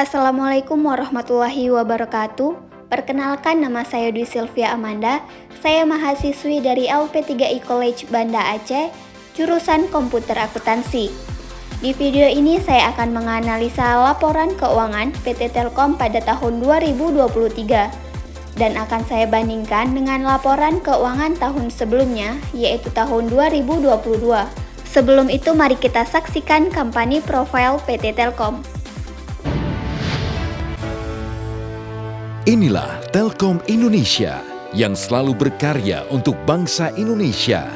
Assalamualaikum warahmatullahi wabarakatuh. Perkenalkan, nama saya Dwi Sylvia Amanda. Saya mahasiswi dari LP3I College Banda Aceh, jurusan Komputer Akuntansi. Di video ini saya akan menganalisa laporan keuangan PT Telkom pada tahun 2023 dan akan saya bandingkan dengan laporan keuangan tahun sebelumnya, yaitu tahun 2022. Sebelum itu, mari kita saksikan company profile PT Telkom. Inilah Telkom Indonesia yang selalu berkarya untuk bangsa Indonesia.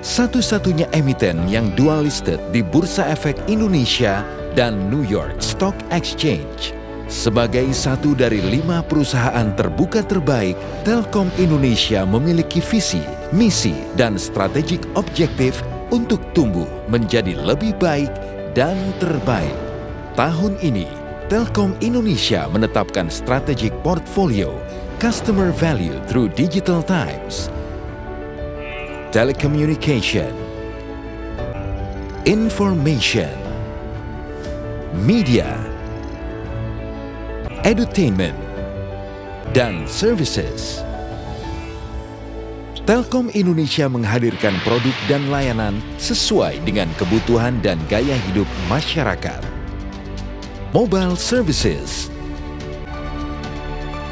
Satu-satunya emiten yang dual listed di Bursa Efek Indonesia dan New York Stock Exchange. Sebagai satu dari 5 perusahaan terbuka terbaik, Telkom Indonesia memiliki visi, misi, dan strategic objektif untuk tumbuh menjadi lebih baik dan terbaik. Tahun ini, Telkom Indonesia menetapkan strategic portfolio Customer Value through Digital Times, Telecommunication, Information, Media, Edutainment, dan Services. Telkom Indonesia menghadirkan produk dan layanan sesuai dengan kebutuhan dan gaya hidup masyarakat. Mobile Services,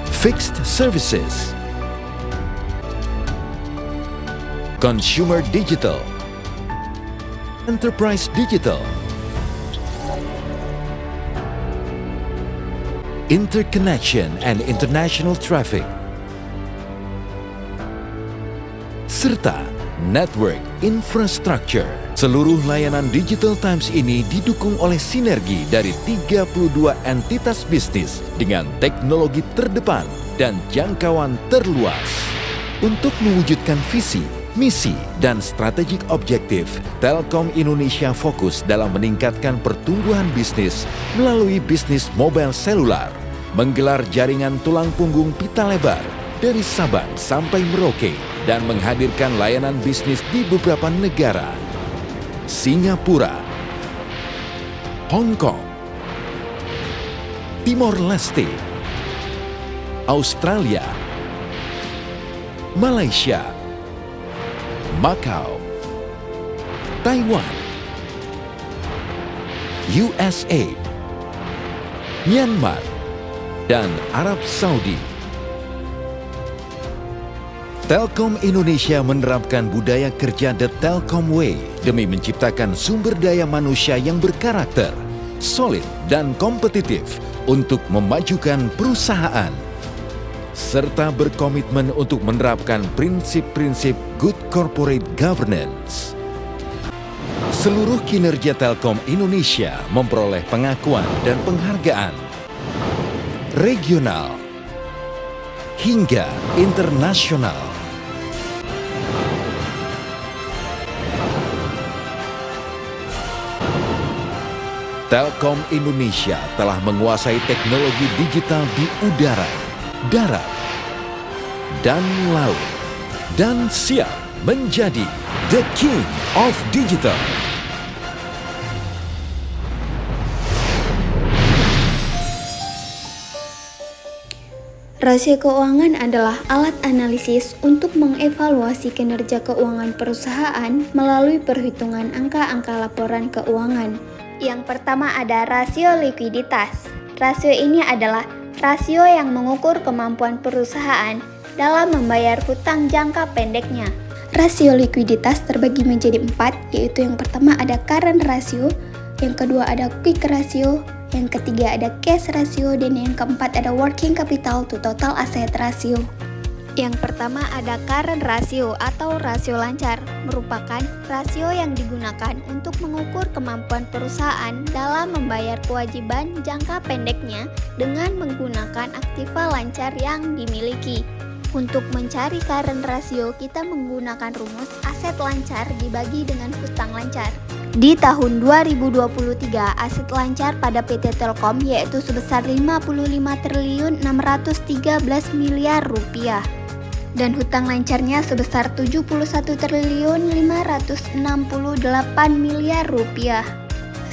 Fixed Services, Consumer Digital, Enterprise Digital, Interconnection and International Traffic, serta Network Infrastructure. Seluruh layanan Digital Times ini didukung oleh sinergi dari 32 entitas bisnis dengan teknologi terdepan dan jangkauan terluas. Untuk mewujudkan visi, misi, dan strategic objektif, Telkom Indonesia fokus dalam meningkatkan pertumbuhan bisnis melalui bisnis mobile selular, menggelar jaringan tulang punggung pita lebar dari Sabang sampai Merauke, dan menghadirkan layanan bisnis di beberapa negara: Singapura, Hong Kong, Timor Leste, Australia, Malaysia, Macau, Taiwan, USA, Myanmar, dan Arab Saudi. Telkom Indonesia menerapkan budaya kerja The Telkom Way demi menciptakan sumber daya manusia yang berkarakter, solid, dan kompetitif untuk memajukan perusahaan, serta berkomitmen untuk menerapkan prinsip-prinsip good corporate governance. Seluruh kinerja Telkom Indonesia memperoleh pengakuan dan penghargaan regional hingga internasional. Telkom Indonesia telah menguasai teknologi digital di udara, darat, dan laut, dan siap menjadi the king of digital. Rasio keuangan adalah alat analisis untuk mengevaluasi kinerja keuangan perusahaan melalui perhitungan angka-angka laporan keuangan. Yang pertama ada rasio likuiditas. Rasio ini adalah rasio yang mengukur kemampuan perusahaan dalam membayar hutang jangka pendeknya. Rasio likuiditas terbagi menjadi 4, yaitu yang pertama ada current ratio, yang kedua ada quick ratio, yang ketiga ada cash ratio, dan yang keempat ada working capital to total asset ratio. Yang pertama ada current ratio atau rasio lancar, merupakan rasio yang digunakan untuk mengukur kemampuan perusahaan dalam membayar kewajiban jangka pendeknya dengan menggunakan aktiva lancar yang dimiliki. Untuk mencari current ratio, kita menggunakan rumus aset lancar dibagi dengan hutang lancar. Di tahun 2023, aset lancar pada PT Telkom yaitu sebesar 55.613 miliar rupiah. Dan hutang lancarnya sebesar 71.568 miliar rupiah.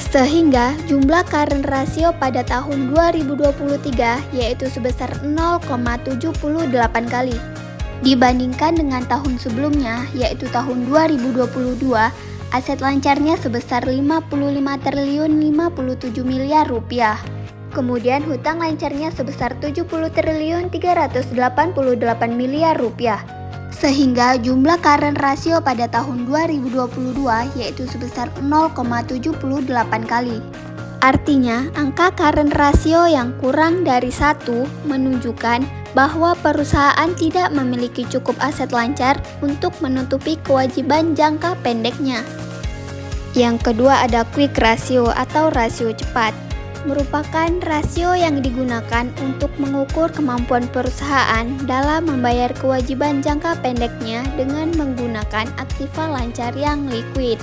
Sehingga jumlah current ratio pada tahun 2023 yaitu sebesar 0,78 kali. Dibandingkan dengan tahun sebelumnya yaitu tahun 2022, aset lancarnya sebesar 55 triliun 57 miliar rupiah. Kemudian hutang lancarnya sebesar 70 triliun 388 miliar rupiah. Sehingga jumlah current ratio pada tahun 2022 yaitu sebesar 0,78 kali. Artinya, angka current ratio yang kurang dari 1 menunjukkan bahwa perusahaan tidak memiliki cukup aset lancar untuk menutupi kewajiban jangka pendeknya. Yang kedua ada quick ratio atau rasio cepat. Merupakan rasio yang digunakan untuk mengukur kemampuan perusahaan dalam membayar kewajiban jangka pendeknya dengan menggunakan aktiva lancar yang liquid.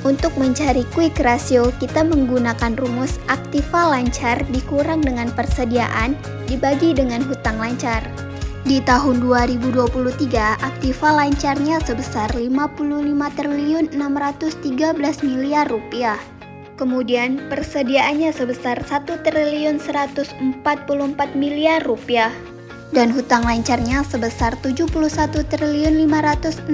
Untuk mencari quick ratio, kita menggunakan rumus aktiva lancar dikurang dengan persediaan dibagi dengan hutang lancar. Di tahun 2023, aktiva lancarnya sebesar 55 triliun 613 miliar rupiah. Kemudian persediaannya sebesar 1 triliun 144 miliar rupiah dan hutang lancarnya sebesar 71 triliun 568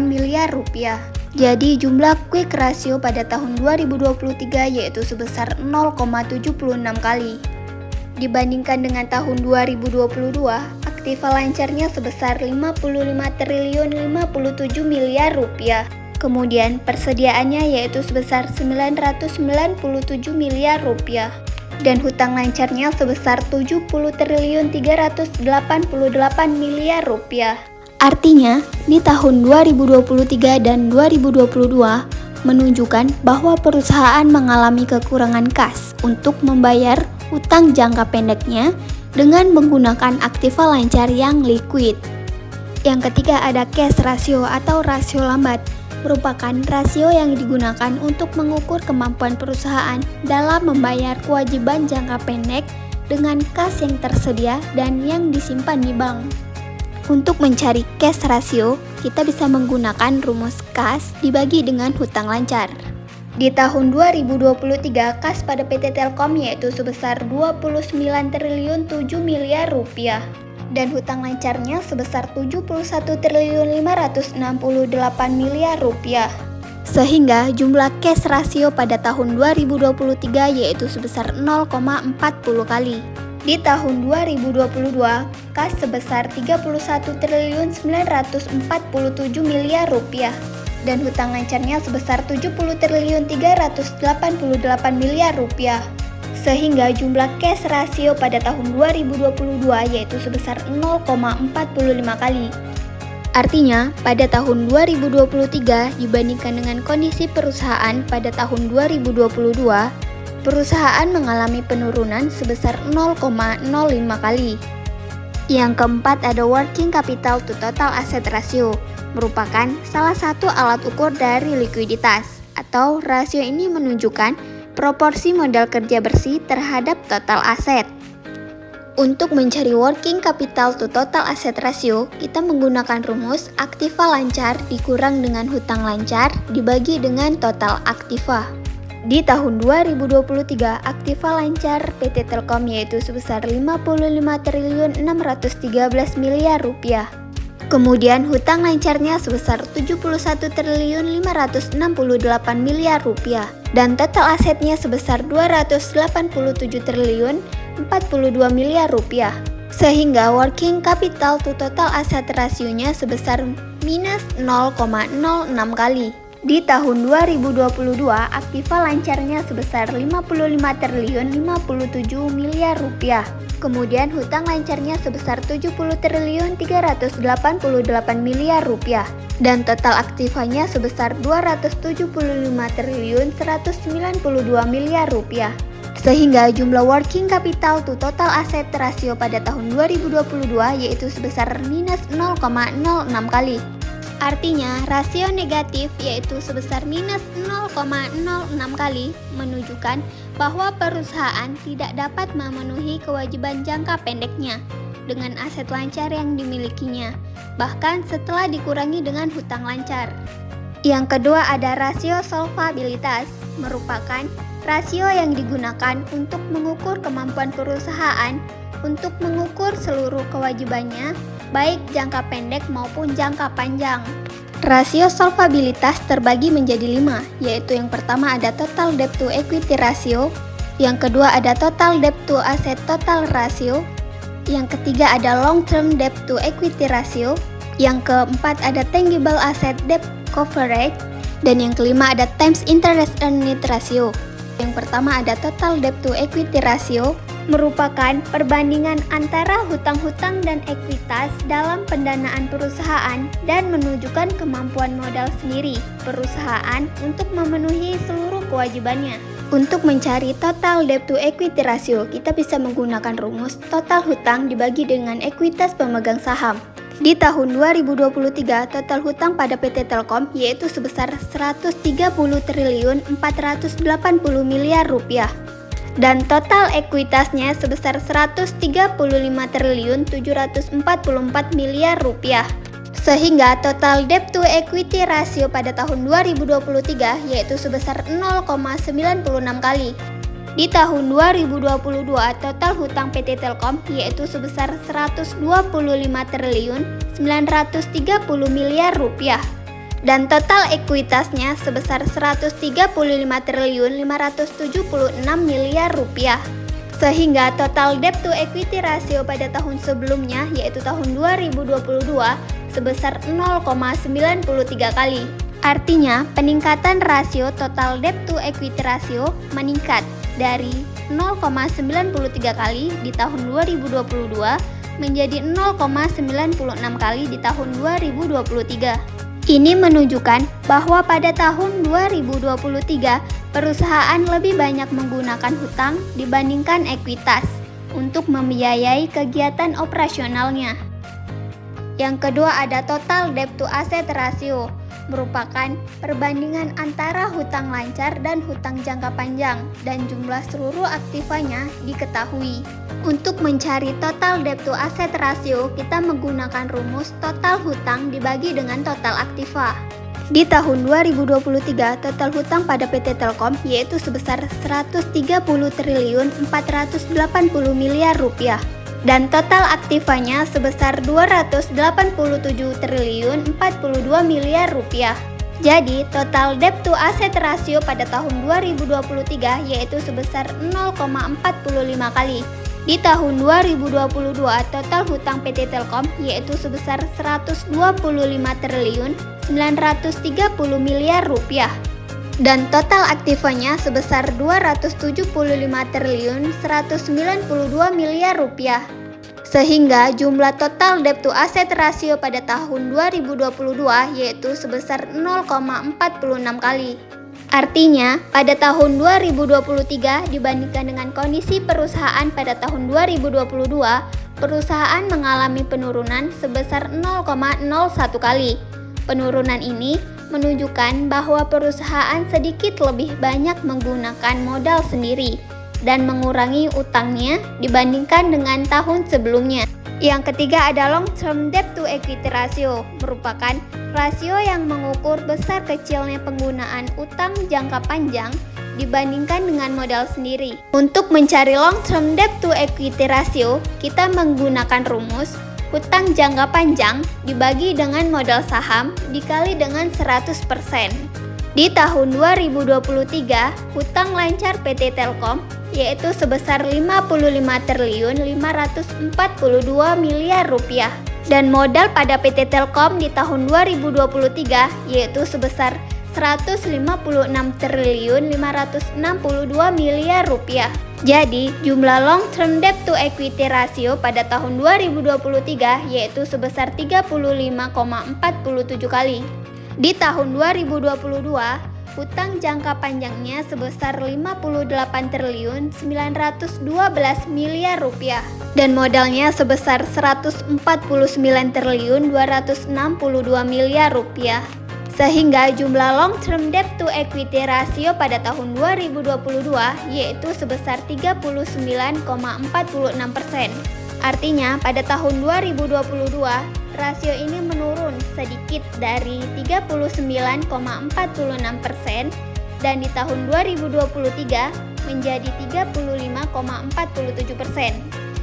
miliar rupiah. Jadi jumlah quick ratio pada tahun 2023 yaitu sebesar 0,76 kali. Dibandingkan dengan tahun 2022, aktiva lancarnya sebesar 55 triliun 57 miliar rupiah. Kemudian persediaannya yaitu sebesar 997 miliar rupiah dan hutang lancarnya sebesar 70 triliun 388 miliar rupiah. Artinya, di tahun 2023 dan 2022 menunjukkan bahwa perusahaan mengalami kekurangan kas untuk membayar hutang jangka pendeknya dengan menggunakan aktiva lancar yang liquid. Yang ketiga ada cash ratio atau rasio lambat. Merupakan rasio yang digunakan untuk mengukur kemampuan perusahaan dalam membayar kewajiban jangka pendek dengan kas yang tersedia dan yang disimpan di bank. Untuk mencari cash ratio, kita bisa menggunakan rumus kas dibagi dengan hutang lancar. Di tahun 2023, kas pada PT Telkom yaitu sebesar 29 triliun 7 miliar rupiah. Dan hutang lancarnya sebesar 71 triliun 568 miliar rupiah. Sehingga jumlah cash ratio pada tahun 2023 yaitu sebesar 0,40 kali. Di tahun 2022, kas sebesar 31 triliun 947 miliar rupiah dan hutang lancarnya sebesar 70 triliun 388 miliar rupiah. Sehingga jumlah cash ratio pada tahun 2022 yaitu sebesar 0,45 kali. Artinya, pada tahun 2023 dibandingkan dengan kondisi perusahaan pada tahun 2022, perusahaan mengalami penurunan sebesar 0,05 kali. Yang keempat ada working capital to total asset ratio, merupakan salah satu alat ukur dari likuiditas, atau rasio ini menunjukkan proporsi modal kerja bersih terhadap total aset. Untuk mencari working capital to total asset ratio, kita menggunakan rumus aktiva lancar dikurang dengan hutang lancar dibagi dengan total aktiva. Di tahun 2023, aktiva lancar PT Telkom yaitu sebesar 55 triliun 613 miliar rupiah. Kemudian hutang lancarnya sebesar 71 triliun 568 miliar rupiah dan total asetnya sebesar 287 triliun 42 miliar rupiah. Sehingga working capital to total asset rasionya sebesar minus 0,06 kali. Di tahun 2022, aktiva lancarnya sebesar 55 triliun 57 miliar rupiah. Kemudian hutang lancarnya sebesar 70 triliun 388 miliar rupiah dan total aktivanya sebesar 275 triliun 192 miliar rupiah. Sehingga jumlah working capital to total asset rasio pada tahun 2022 yaitu sebesar minus 0,06 kali. Artinya, rasio negatif yaitu sebesar minus 0,06 kali menunjukkan bahwa perusahaan tidak dapat memenuhi kewajiban jangka pendeknya dengan aset lancar yang dimilikinya, bahkan setelah dikurangi dengan hutang lancar. Yang kedua ada rasio solvabilitas. merupakan rasio yang digunakan untuk mengukur kemampuan perusahaan untuk mengukur seluruh kewajibannya, baik jangka pendek maupun jangka panjang. Rasio solvabilitas terbagi menjadi 5, yaitu yang pertama ada total debt to equity ratio, yang kedua ada total debt to asset total ratio, yang ketiga ada long term debt to equity ratio, yang keempat ada tangible asset debt coverage, dan yang kelima ada times interest earned ratio. Yang pertama ada total debt to equity ratio, merupakan perbandingan antara hutang-hutang dan ekuitas dalam pendanaan perusahaan dan menunjukkan kemampuan modal sendiri perusahaan untuk memenuhi seluruh kewajibannya. Untuk mencari total debt to equity ratio, kita bisa menggunakan rumus total hutang dibagi dengan ekuitas pemegang saham. Di tahun 2023, total hutang pada PT Telkom yaitu sebesar 130 triliun 480 miliar rupiah. Dan total ekuitasnya sebesar 135 triliun 744 miliar rupiah. Sehingga total debt to equity ratio pada tahun 2023 yaitu sebesar 0,96 kali. Di tahun 2022 total hutang PT Telkom yaitu sebesar 125 triliun 930 miliar rupiah. Dan total ekuitasnya sebesar 135 triliun 576 miliar rupiah. Sehingga total debt to equity ratio pada tahun sebelumnya yaitu tahun 2022 sebesar 0,93 kali. Artinya, peningkatan rasio total debt to equity ratio meningkat dari 0,93 kali di tahun 2022 menjadi 0,96 kali di tahun 2023. Ini menunjukkan bahwa pada tahun 2023 perusahaan lebih banyak menggunakan hutang dibandingkan ekuitas untuk membiayai kegiatan operasionalnya. Yang kedua ada total debt to asset ratio, merupakan perbandingan antara hutang lancar dan hutang jangka panjang dan jumlah seluruh aktivanya diketahui. Untuk mencari total debt to asset ratio, kita menggunakan rumus total hutang dibagi dengan total aktiva. Di tahun 2023, total hutang pada PT Telkom yaitu sebesar 130 triliun 480 miliar rupiah. Dan total aktivanya sebesar 287 triliun 42 miliar rupiah. Jadi, total debt to asset ratio pada tahun 2023 yaitu sebesar 0,45 kali. Di tahun 2022, total hutang PT Telkom yaitu sebesar 125 triliun 930 miliar rupiah. Dan total aktivanya sebesar 275 triliun 192 miliar rupiah. Sehingga jumlah total debt to asset ratio pada tahun 2022 yaitu sebesar 0,46 kali. Artinya, pada tahun 2023 dibandingkan dengan kondisi perusahaan pada tahun 2022, perusahaan mengalami penurunan sebesar 0,01 kali. Penurunan ini menunjukkan bahwa perusahaan sedikit lebih banyak menggunakan modal sendiri dan mengurangi utangnya dibandingkan dengan tahun sebelumnya. Yang ketiga ada long term debt to equity ratio, merupakan rasio yang mengukur besar kecilnya penggunaan utang jangka panjang dibandingkan dengan modal sendiri. Untuk mencari long term debt to equity ratio, kita menggunakan rumus hutang jangka panjang dibagi dengan modal saham dikali dengan 100%. Di tahun 2023, hutang lancar PT Telkom yaitu sebesar 55 triliun 542 miliar rupiah. Dan modal pada PT Telkom di tahun 2023 yaitu sebesar 156 triliun 562 miliar rupiah. Jadi, jumlah long term debt to equity ratio pada tahun 2023 yaitu sebesar 35,47 kali. Di tahun 2022, hutang jangka panjangnya sebesar 58 triliun 912 miliar rupiah dan modalnya sebesar 149 triliun 262 miliar rupiah. Sehingga jumlah long term debt to equity ratio pada tahun 2022 yaitu sebesar 39,46%. Artinya pada tahun 2022 rasio ini menurun sedikit dari 39,46% dan di tahun 2023 menjadi 35,47%.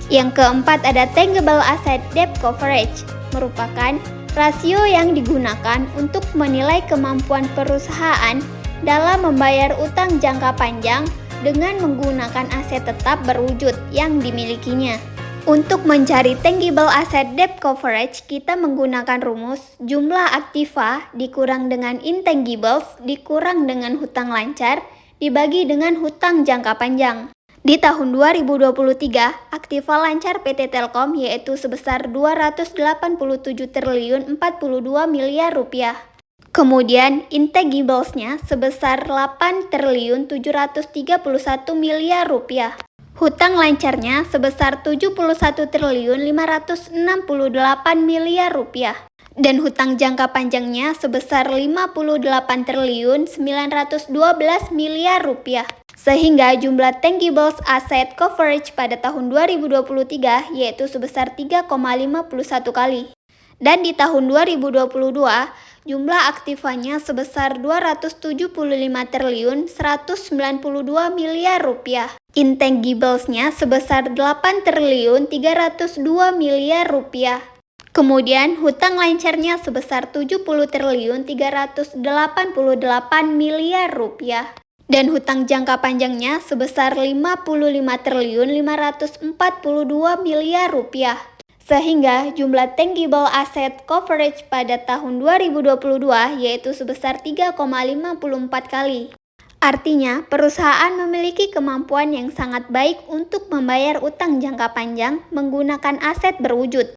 Yang keempat ada tangible asset debt coverage, merupakan rasio yang digunakan untuk menilai kemampuan perusahaan dalam membayar utang jangka panjang dengan menggunakan aset tetap berwujud yang dimilikinya. Untuk mencari tangible asset debt coverage, kita menggunakan rumus jumlah aktiva dikurang dengan intangibles dikurang dengan hutang lancar dibagi dengan hutang jangka panjang. Di tahun 2023, aktiva lancar PT Telkom yaitu sebesar 287 triliun 42 miliar rupiah. Kemudian intangibles-nya sebesar 8 triliun 731 miliar rupiah. Hutang lancarnya sebesar 71 triliun 568 miliar rupiah. Dan hutang jangka panjangnya sebesar 58 triliun 912 miliar rupiah. Sehingga jumlah tangible asset coverage pada tahun 2023 yaitu sebesar 3,51 kali. Dan di tahun 2022, jumlah aktivanya sebesar 275 triliun 192 miliar rupiah. Intangibles-nya sebesar 8 triliun 302 miliar rupiah. Kemudian hutang lancarnya sebesar 70 triliun 388 miliar rupiah. Dan hutang jangka panjangnya sebesar 55 triliun 542 miliar rupiah. Sehingga jumlah tangible asset coverage pada tahun 2022 yaitu sebesar 3,54 kali. Artinya, perusahaan memiliki kemampuan yang sangat baik untuk membayar utang jangka panjang menggunakan aset berwujud.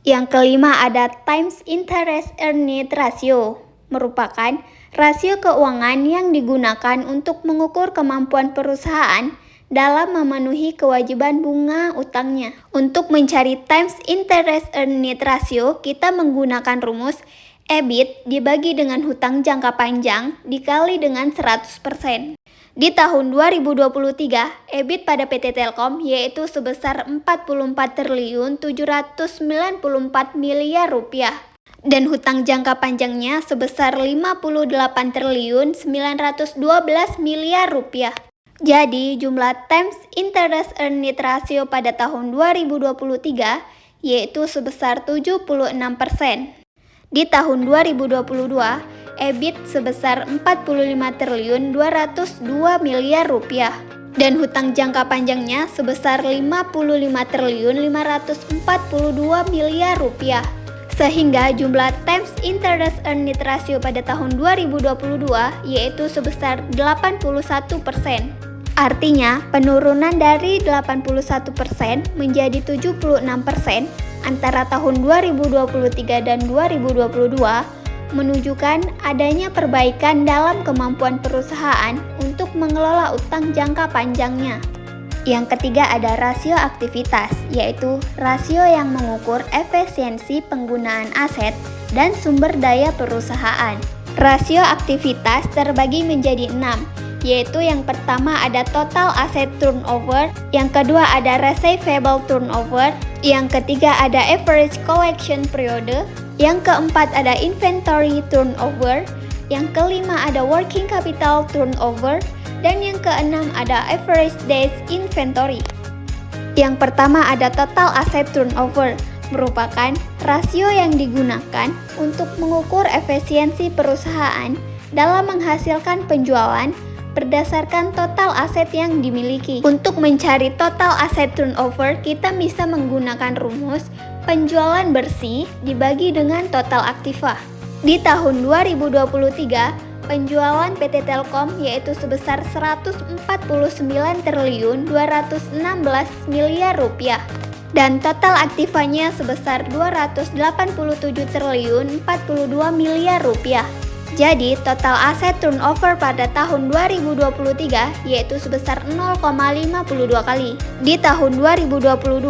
Yang kelima ada times interest earned ratio, merupakan rasio keuangan yang digunakan untuk mengukur kemampuan perusahaan dalam memenuhi kewajiban bunga utangnya. Untuk mencari times interest earned ratio, kita menggunakan rumus EBIT dibagi dengan hutang jangka panjang dikali dengan 100%. Di tahun 2023, EBIT pada PT Telkom yaitu sebesar 44 triliun 794 miliar rupiah. Dan hutang jangka panjangnya sebesar 58 triliun 912 miliar rupiah. Jadi, jumlah times interest earned ratio pada tahun 2023 yaitu sebesar 76%. Di tahun 2022, EBIT sebesar 45 triliun 202 miliar rupiah dan hutang jangka panjangnya sebesar 55 triliun 542 miliar rupiah. Sehingga jumlah times interest earned ratio pada tahun 2022 yaitu sebesar 81%. Artinya, penurunan dari 81% menjadi 76% antara tahun 2023 dan 2022 menunjukkan adanya perbaikan dalam kemampuan perusahaan untuk mengelola utang jangka panjangnya. Yang ketiga ada rasio aktivitas, yaitu rasio yang mengukur efisiensi penggunaan aset dan sumber daya perusahaan. Rasio aktivitas terbagi menjadi 6, yaitu yang pertama ada total asset turnover, yang kedua ada receivable turnover, yang ketiga ada average collection period, yang keempat ada inventory turnover, yang kelima ada working capital turnover, dan yang keenam ada average days inventory. Yang pertama ada total asset turnover, merupakan rasio yang digunakan untuk mengukur efisiensi perusahaan dalam menghasilkan penjualan berdasarkan total aset yang dimiliki. Untuk mencari total asset turnover, kita bisa menggunakan rumus penjualan bersih dibagi dengan total aktiva. Di tahun 2023, penjualan PT Telkom yaitu sebesar 149 triliun 216 miliar rupiah dan total aktivanya sebesar 287 triliun 42 miliar rupiah. Jadi, total aset turnover pada tahun 2023 yaitu sebesar 0,52 kali. Di tahun 2022,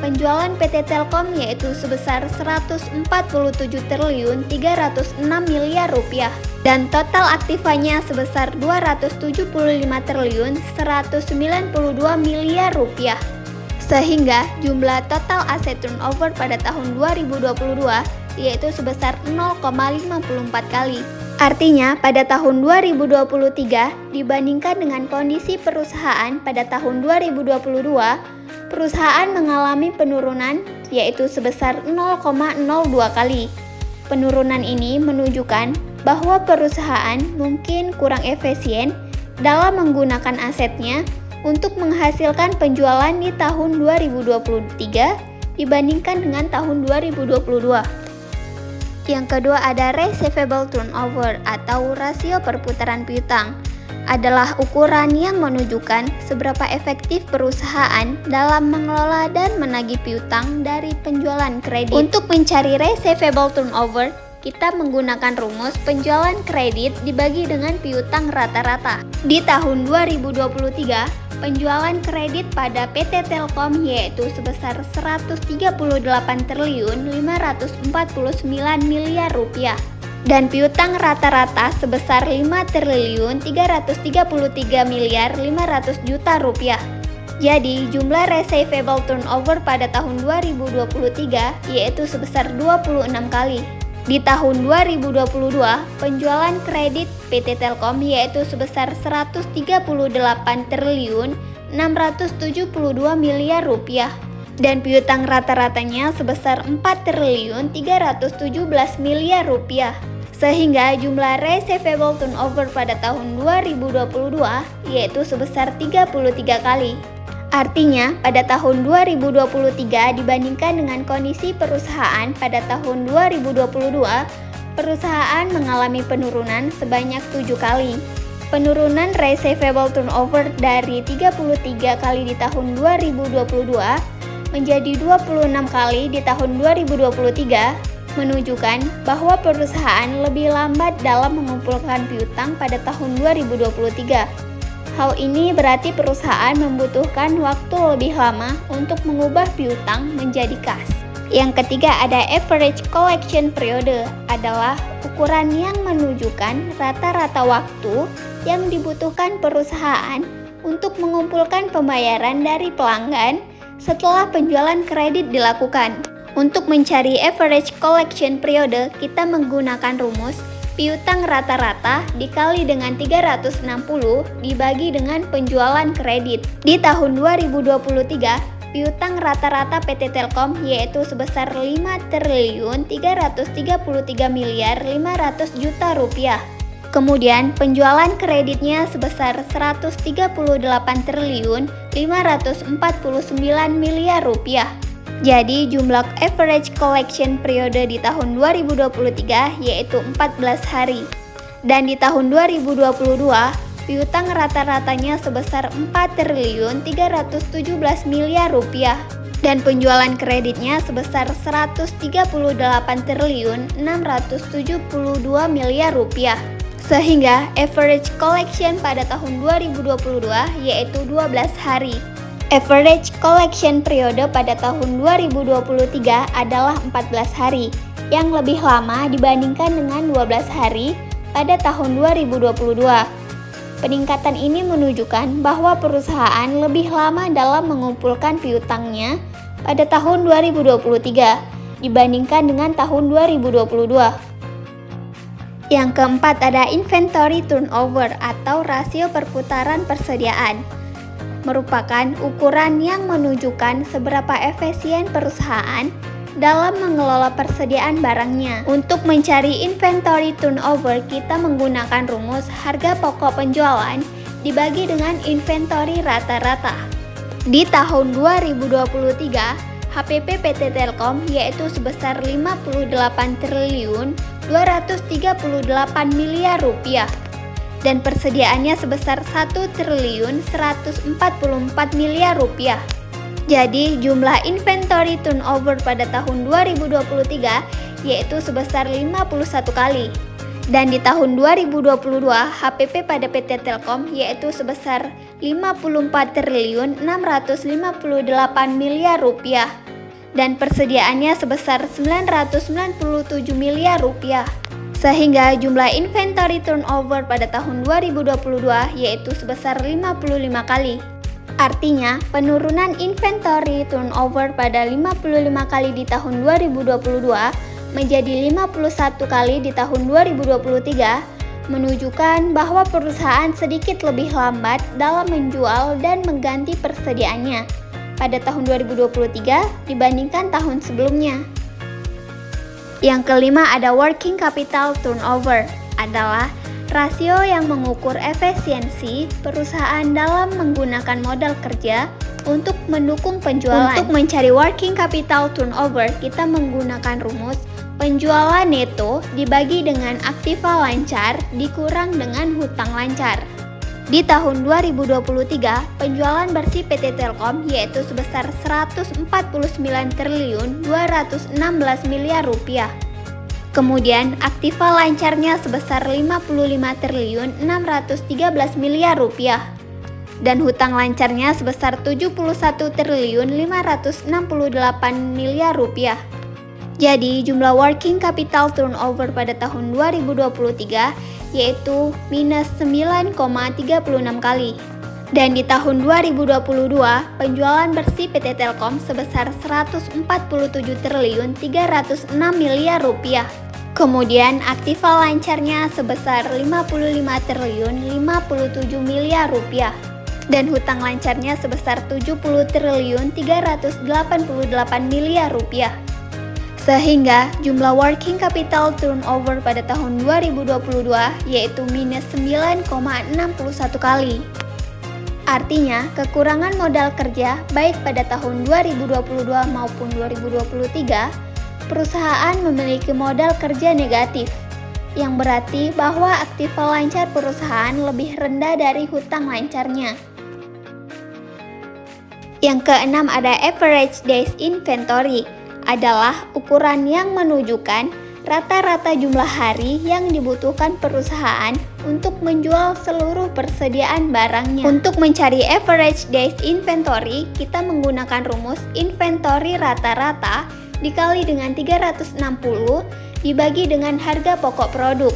penjualan PT Telkom yaitu sebesar 147 triliun 306 miliar rupiah dan total aktivanya sebesar 275 triliun 192 miliar rupiah. Sehingga jumlah total aset turnover pada tahun 2022 yaitu sebesar 0,54 kali. Artinya, pada tahun 2023 dibandingkan dengan kondisi perusahaan pada tahun 2022, perusahaan mengalami penurunan yaitu sebesar 0,02 kali. Penurunan ini menunjukkan bahwa perusahaan mungkin kurang efisien dalam menggunakan asetnya untuk menghasilkan penjualan di tahun 2023 dibandingkan dengan tahun 2022. Yang kedua ada receivable turnover atau rasio perputaran piutang. Adalah ukuran yang menunjukkan seberapa efektif perusahaan dalam mengelola dan menagih piutang dari penjualan kredit. Untuk mencari receivable turnover, kita menggunakan rumus penjualan kredit dibagi dengan piutang rata-rata. Di tahun 2023, penjualan kredit pada PT Telkom yaitu sebesar 138 triliun 549 miliar rupiah dan piutang rata-rata sebesar 5 triliun 333 miliar 500 juta rupiah. Jadi, jumlah receivable turnover pada tahun 2023 yaitu sebesar 26 kali. Di tahun 2022, penjualan kredit PT Telkom yaitu sebesar 138 triliun 672 miliar rupiah dan piutang rata-ratanya sebesar 4 triliun 317 miliar rupiah. Sehingga jumlah receivable turnover pada tahun 2022 yaitu sebesar 33 kali. Artinya, pada tahun 2023 dibandingkan dengan kondisi perusahaan pada tahun 2022, perusahaan mengalami penurunan sebanyak 7 kali. Penurunan receivable turnover dari 33 kali di tahun 2022 menjadi 26 kali di tahun 2023 menunjukkan bahwa perusahaan lebih lambat dalam mengumpulkan piutang pada tahun 2023. Hal ini berarti perusahaan membutuhkan waktu lebih lama untuk mengubah piutang menjadi kas. Yang ketiga ada average collection period, adalah ukuran yang menunjukkan rata-rata waktu yang dibutuhkan perusahaan untuk mengumpulkan pembayaran dari pelanggan setelah penjualan kredit dilakukan. Untuk mencari average collection period, kita menggunakan rumus piutang rata-rata dikali dengan 360 dibagi dengan penjualan kredit. Di tahun 2023, piutang rata-rata PT Telkom yaitu sebesar 5 triliun 333 miliar 500 juta rupiah. Kemudian penjualan kreditnya sebesar 138 triliun 549 miliar rupiah. Jadi jumlah average collection periode di tahun 2023 yaitu 14 hari. Dan di tahun 2022, piutang rata-ratanya sebesar 4 triliun 317 miliar rupiah. Dan penjualan kreditnya sebesar 138 triliun 672 miliar rupiah. Sehingga average collection pada tahun 2022 yaitu 12 hari. Average collection periode pada tahun 2023 adalah 14 hari, yang lebih lama dibandingkan dengan 12 hari pada tahun 2022. Peningkatan ini menunjukkan bahwa perusahaan lebih lama dalam mengumpulkan piutangnya pada tahun 2023 dibandingkan dengan tahun 2022. Yang keempat ada inventory turnover atau rasio perputaran persediaan. Merupakan ukuran yang menunjukkan seberapa efisien perusahaan dalam mengelola persediaan barangnya. Untuk mencari inventory turnover, kita menggunakan rumus harga pokok penjualan dibagi dengan inventory rata-rata. Di tahun 2023, HPP PT Telkom yaitu sebesar 58 triliun 238 miliar rupiah. Dan persediaannya sebesar 1 triliun 144 miliar rupiah. Jadi jumlah inventory turnover pada tahun 2023 yaitu sebesar 51 kali. Dan di tahun 2022 HPP pada PT Telkom yaitu sebesar 54 triliun 658 miliar rupiah. Dan persediaannya sebesar 997 miliar rupiah. Sehingga jumlah inventory turnover pada tahun 2022 yaitu sebesar 55 kali. Artinya, penurunan inventory turnover pada 55 kali di tahun 2022 menjadi 51 kali di tahun 2023 menunjukkan bahwa perusahaan sedikit lebih lambat dalam menjual dan mengganti persediaannya pada tahun 2023 dibandingkan tahun sebelumnya. Yang kelima ada working capital turnover, adalah rasio yang mengukur efisiensi perusahaan dalam menggunakan modal kerja untuk mendukung penjualan. Untuk mencari working capital turnover, kita menggunakan rumus penjualan neto dibagi dengan aktiva lancar dikurang dengan hutang lancar. Di tahun 2023, penjualan bersih PT Telkom yaitu sebesar 149 triliun 216 miliar rupiah. Kemudian aktiva lancarnya sebesar 55 triliun 613 miliar rupiah. Dan hutang lancarnya sebesar 71 triliun 568 miliar rupiah. Jadi jumlah working capital turnover pada tahun 2023 yaitu minus 9,36 kali. Dan di tahun 2022 penjualan bersih PT Telkom sebesar 147 triliun 306 miliar rupiah. Kemudian aktiva lancarnya sebesar 55 triliun 57 miliar rupiah. Dan hutang lancarnya sebesar 70 triliun 388 miliar rupiah. Sehingga jumlah working capital turnover pada tahun 2022 yaitu minus 9,61 kali. Artinya, kekurangan modal kerja baik pada tahun 2022 maupun 2023, perusahaan memiliki modal kerja negatif, yang berarti bahwa aktiva lancar perusahaan lebih rendah dari hutang lancarnya. Yang keenam ada average days inventory, adalah ukuran yang menunjukkan rata-rata jumlah hari yang dibutuhkan perusahaan untuk menjual seluruh persediaan barangnya. Untuk mencari average days inventory, kita menggunakan rumus inventory rata-rata dikali dengan 360 dibagi dengan harga pokok produk.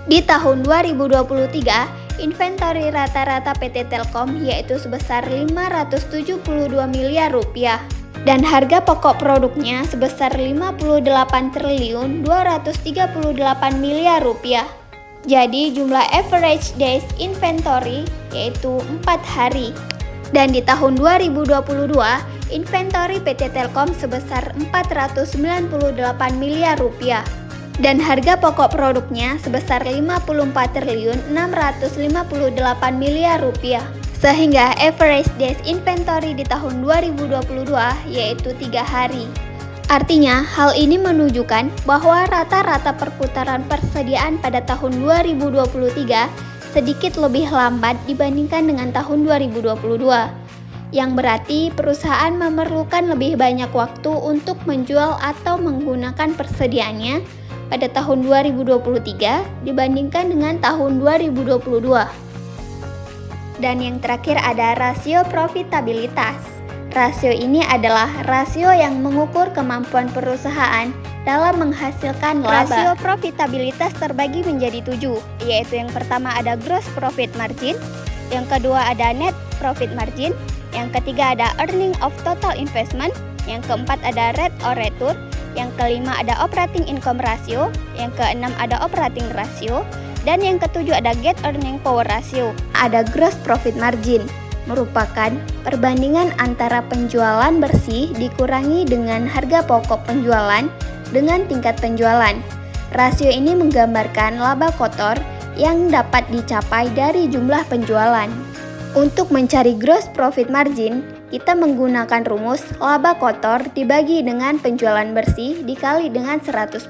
Di tahun 2023, inventory rata-rata PT Telkom yaitu sebesar 572 miliar rupiah. Dan harga pokok produknya sebesar 58 triliun 238 miliar rupiah. Jadi jumlah average days inventory yaitu 4 hari. Dan di tahun 2022, inventory PT Telkom sebesar 498 miliar rupiah. Dan harga pokok produknya sebesar 54 triliun 658 miliar rupiah. Sehingga average days inventory di tahun 2022 yaitu 3 hari. Artinya, hal ini menunjukkan bahwa rata-rata perputaran persediaan pada tahun 2023 sedikit lebih lambat dibandingkan dengan tahun 2022. Yang berarti perusahaan memerlukan lebih banyak waktu untuk menjual atau menggunakan persediaannya pada tahun 2023 dibandingkan dengan tahun 2022. Dan yang terakhir ada rasio profitabilitas. Rasio ini adalah rasio yang mengukur kemampuan perusahaan dalam menghasilkan laba. Rasio profitabilitas terbagi menjadi 7, yaitu yang pertama ada gross profit margin, yang kedua ada net profit margin, yang ketiga ada earning of total investment, yang keempat ada rate or return, yang kelima ada operating income ratio, yang keenam ada operating ratio, dan yang ketujuh ada get earning power ratio. Ada gross profit margin, merupakan perbandingan antara penjualan bersih dikurangi dengan harga pokok penjualan dengan tingkat penjualan. Rasio ini menggambarkan laba kotor yang dapat dicapai dari jumlah penjualan. Untuk mencari gross profit margin, kita menggunakan rumus laba kotor dibagi dengan penjualan bersih dikali dengan 100%.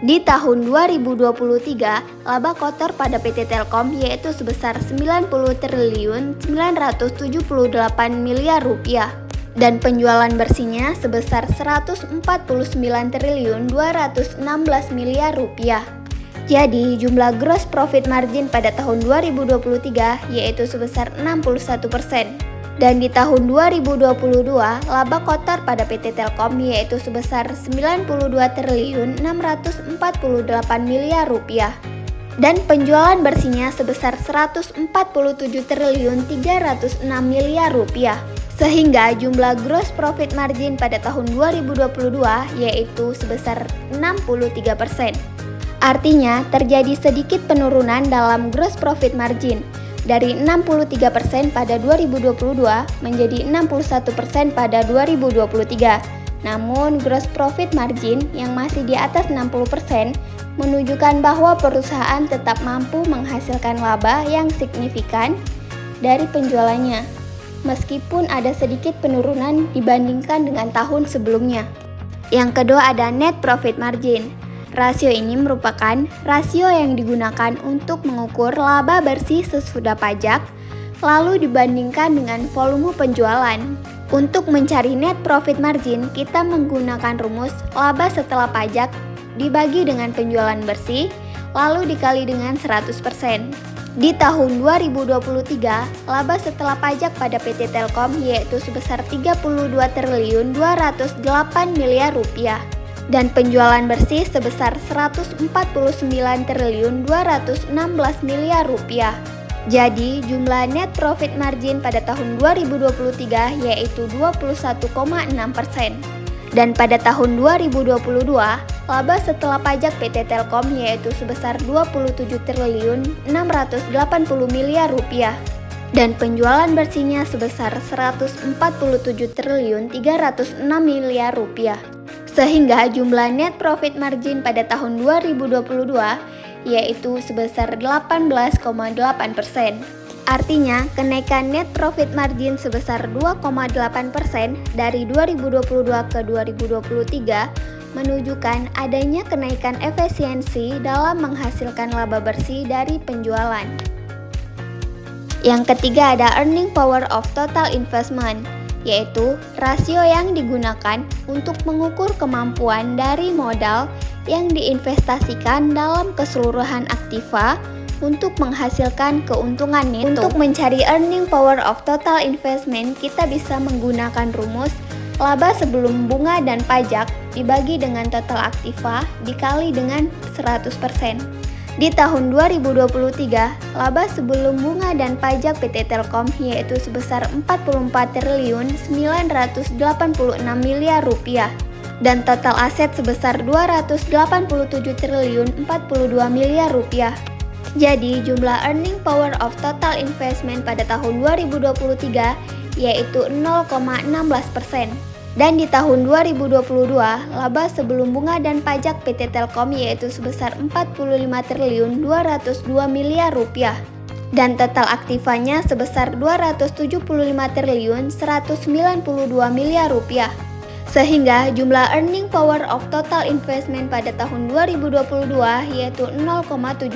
Di tahun 2023, laba kotor pada PT Telkom yaitu sebesar 90 triliun 978 miliar rupiah dan penjualan bersihnya sebesar 149 triliun 216 miliar rupiah. Jadi, jumlah gross profit margin pada tahun 2023 yaitu sebesar 61%. Dan di tahun 2022, laba kotor pada PT Telkom yaitu sebesar 92 triliun 648 miliar rupiah. Dan penjualan bersihnya sebesar 147 triliun 306 miliar rupiah. Sehingga jumlah gross profit margin pada tahun 2022 yaitu sebesar 63%. Artinya terjadi sedikit penurunan dalam gross profit margin dari 63% pada 2022 menjadi 61% pada 2023. Namun gross profit margin yang masih di atas 60% menunjukkan bahwa perusahaan tetap mampu menghasilkan laba yang signifikan dari penjualannya, meskipun ada sedikit penurunan dibandingkan dengan tahun sebelumnya. Yang kedua ada net profit margin. Rasio ini merupakan rasio yang digunakan untuk mengukur laba bersih sesudah pajak, lalu dibandingkan dengan volume penjualan. Untuk mencari net profit margin, kita menggunakan rumus laba setelah pajak dibagi dengan penjualan bersih, lalu dikali dengan 100%. Di tahun 2023, laba setelah pajak pada PT Telkom yaitu sebesar 32.208 miliar rupiah dan penjualan bersih sebesar 149.216 miliar rupiah. Jadi, jumlah net profit margin pada tahun 2023 yaitu 21,6%. Dan pada tahun 2022, laba setelah pajak PT Telkom yaitu sebesar 27.680 miliar rupiah dan penjualan bersihnya sebesar 147.306 miliar rupiah. Sehingga jumlah net profit margin pada tahun 2022 yaitu sebesar 18,8%. Artinya, kenaikan net profit margin sebesar 2,8% dari 2022 ke 2023 menunjukkan adanya kenaikan efisiensi dalam menghasilkan laba bersih dari penjualan. Yang ketiga ada earning power of total investment, yaitu rasio yang digunakan untuk mengukur kemampuan dari modal yang diinvestasikan dalam keseluruhan aktiva untuk menghasilkan keuntungan neto. Untuk mencari earning power of total investment, kita bisa menggunakan rumus laba sebelum bunga dan pajak dibagi dengan total aktiva dikali dengan 100%. Di tahun 2023, laba sebelum bunga dan pajak PT Telkom yaitu sebesar 44.986 miliar rupiah dan total aset sebesar 287.042 miliar rupiah. Jadi, jumlah earning power of total investment pada tahun 2023 yaitu 0,16%. Dan di tahun 2022, laba sebelum bunga dan pajak PT Telkom yaitu sebesar 45.202 miliar rupiah. Dan total aktivanya sebesar 275.192 miliar rupiah. Sehingga jumlah earning power of total investment pada tahun 2022 yaitu 0,17%.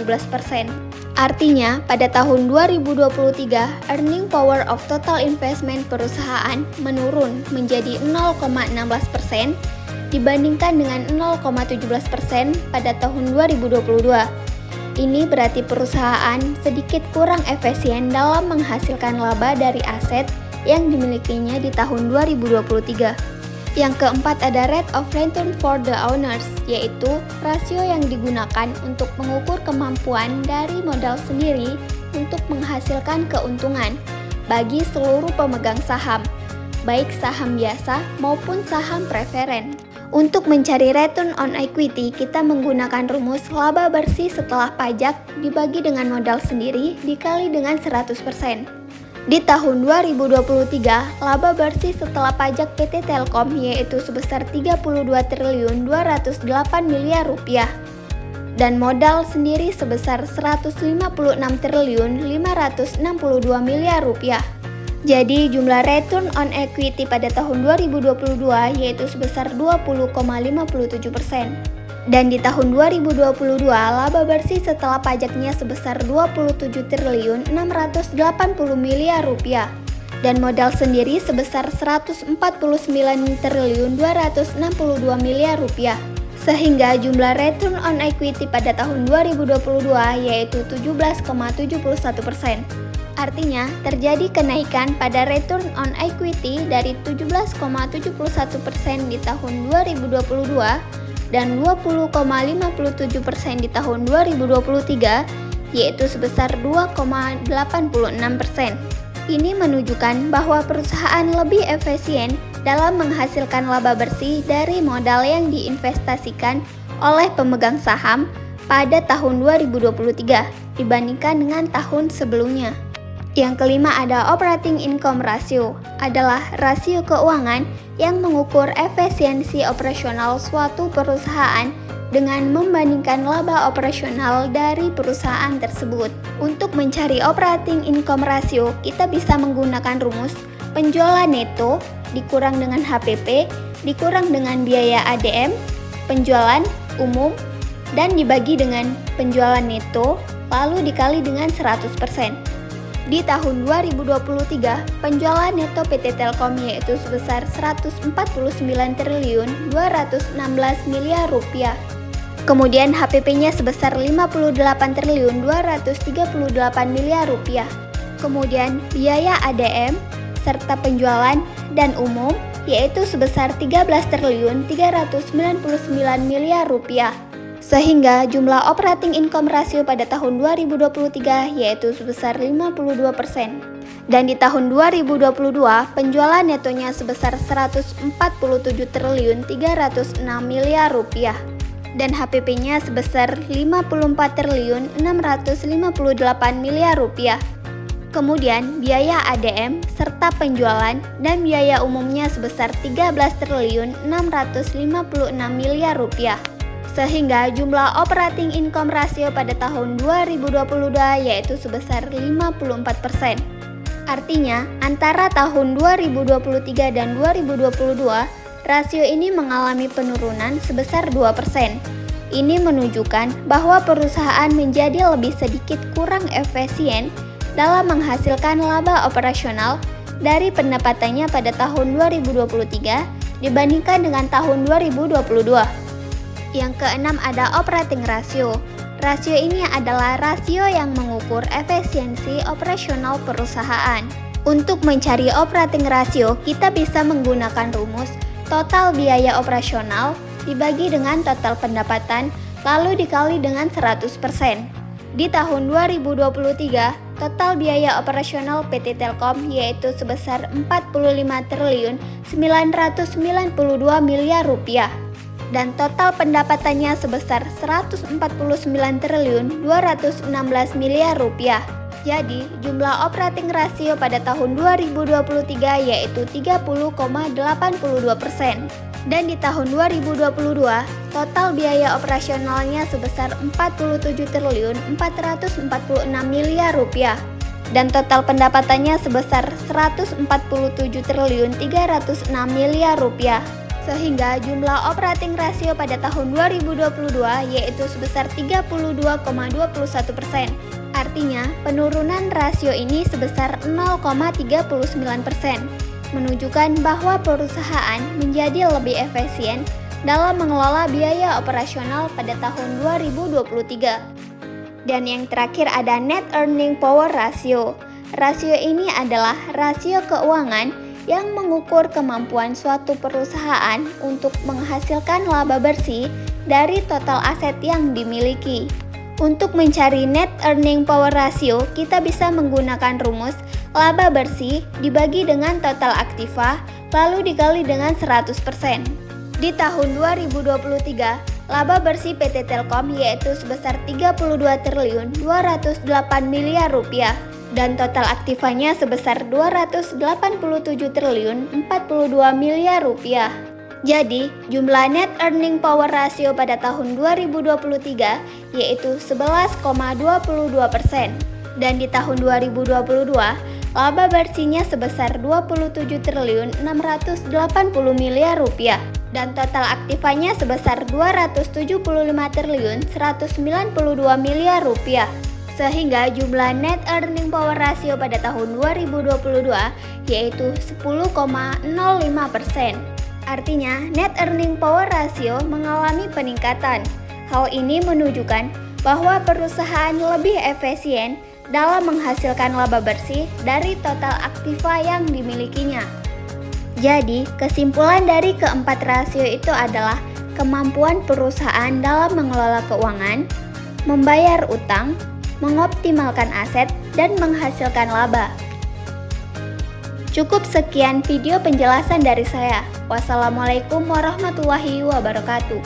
Artinya, pada tahun 2023, earning power of total investment perusahaan menurun menjadi 0,16% dibandingkan dengan 0,17% pada tahun 2022. Ini berarti perusahaan sedikit kurang efisien dalam menghasilkan laba dari aset yang dimilikinya di tahun 2023. Yang keempat ada rate of return for the owners, yaitu rasio yang digunakan untuk mengukur kemampuan dari modal sendiri untuk menghasilkan keuntungan bagi seluruh pemegang saham, baik saham biasa maupun saham preferen. Untuk mencari return on equity, kita menggunakan rumus laba bersih setelah pajak dibagi dengan modal sendiri dikali dengan 100%. Di tahun 2023, laba bersih setelah pajak PT Telkom yaitu sebesar 32.208 miliar rupiah dan modal sendiri sebesar 156.562 miliar rupiah. Jadi jumlah return on equity pada tahun 2022 yaitu sebesar 20,57%. Dan di tahun 2022, laba bersih setelah pajaknya sebesar 27.680 miliar rupiah dan modal sendiri sebesar 149.262 miliar rupiah. Sehingga jumlah return on equity pada tahun 2022 yaitu 17,71%. Artinya, terjadi kenaikan pada return on equity dari 17,71% di tahun 2022 dan 20,57% di tahun 2023, yaitu sebesar 2,86%. Ini menunjukkan bahwa perusahaan lebih efisien dalam menghasilkan laba bersih dari modal yang diinvestasikan oleh pemegang saham pada tahun 2023 dibandingkan dengan tahun sebelumnya. Yang kelima ada operating income ratio, adalah rasio keuangan yang mengukur efisiensi operasional suatu perusahaan dengan membandingkan laba operasional dari perusahaan tersebut. Untuk mencari operating income ratio, kita bisa menggunakan rumus penjualan neto dikurang dengan HPP dikurang dengan biaya ADM, penjualan umum, dan dibagi dengan penjualan neto lalu dikali dengan 100%. Di tahun 2023, penjualan neto PT Telkom yaitu sebesar 149 triliun 216 miliar rupiah. Kemudian HPP-nya sebesar 58 triliun 238 miliar rupiah. Kemudian biaya ADM serta penjualan dan umum yaitu sebesar 13 triliun 399 miliar rupiah. Sehingga jumlah operating income ratio pada tahun 2023 yaitu sebesar 52%. Dan di tahun 2022 penjualan netonya sebesar 147 triliun 306 miliar rupiah. Dan HPP-nya sebesar 54 triliun 658 miliar rupiah. Kemudian biaya ADM serta penjualan dan biaya umumnya sebesar 13 triliun 656 miliar rupiah. Sehingga jumlah operating income ratio pada tahun 2022 yaitu sebesar 54%. Artinya, antara tahun 2023 dan 2022, rasio ini mengalami penurunan sebesar 2%. Ini menunjukkan bahwa perusahaan menjadi lebih sedikit kurang efisien dalam menghasilkan laba operasional dari pendapatannya pada tahun 2023 dibandingkan dengan tahun 2022. Yang keenam ada operating ratio. Rasio ini adalah rasio yang mengukur efisiensi operasional perusahaan. Untuk mencari operating ratio, kita bisa menggunakan rumus total biaya operasional dibagi dengan total pendapatan lalu dikali dengan 100%. Di tahun 2023, total biaya operasional PT Telkom yaitu sebesar 45 triliun 992 miliar rupiah. Dan total pendapatannya sebesar 149 triliun 216 miliar rupiah. Jadi, jumlah operating ratio pada tahun 2023 yaitu 30,82%. Dan di tahun 2022, total biaya operasionalnya sebesar 47 triliun 446 miliar rupiah. Dan total pendapatannya sebesar 147 triliun 306 miliar rupiah. Sehingga jumlah operating ratio pada tahun 2022 yaitu sebesar 32,21%. Artinya, penurunan rasio ini sebesar 0,39%, menunjukkan bahwa perusahaan menjadi lebih efisien dalam mengelola biaya operasional pada tahun 2023. Dan yang terakhir ada net earning power ratio. Rasio ini adalah rasio keuangan yang mengukur kemampuan suatu perusahaan untuk menghasilkan laba bersih dari total aset yang dimiliki. Untuk mencari net earning power ratio, kita bisa menggunakan rumus laba bersih dibagi dengan total aktiva lalu dikali dengan 100%. Di tahun 2023, laba bersih PT Telkom yaitu sebesar 32 triliun 208 miliar rupiah. Dan total aktivanya sebesar 287 triliun 42 miliar rupiah. Jadi, jumlah net earning power ratio pada tahun 2023 yaitu 11,22%. Dan di tahun 2022, laba bersihnya sebesar 27 triliun 680 miliar rupiah. Dan total aktivanya sebesar 275 triliun 192 miliar rupiah. Sehingga jumlah net earning power ratio pada tahun 2022 yaitu 10,05%. Artinya, net earning power ratio mengalami peningkatan. Hal ini menunjukkan bahwa perusahaan lebih efisien dalam menghasilkan laba bersih dari total aktiva yang dimilikinya. Jadi, kesimpulan dari keempat rasio itu adalah kemampuan perusahaan dalam mengelola keuangan, membayar utang, mengoptimalkan aset, dan menghasilkan laba. Cukup sekian video penjelasan dari saya. Wassalamualaikum warahmatullahi wabarakatuh.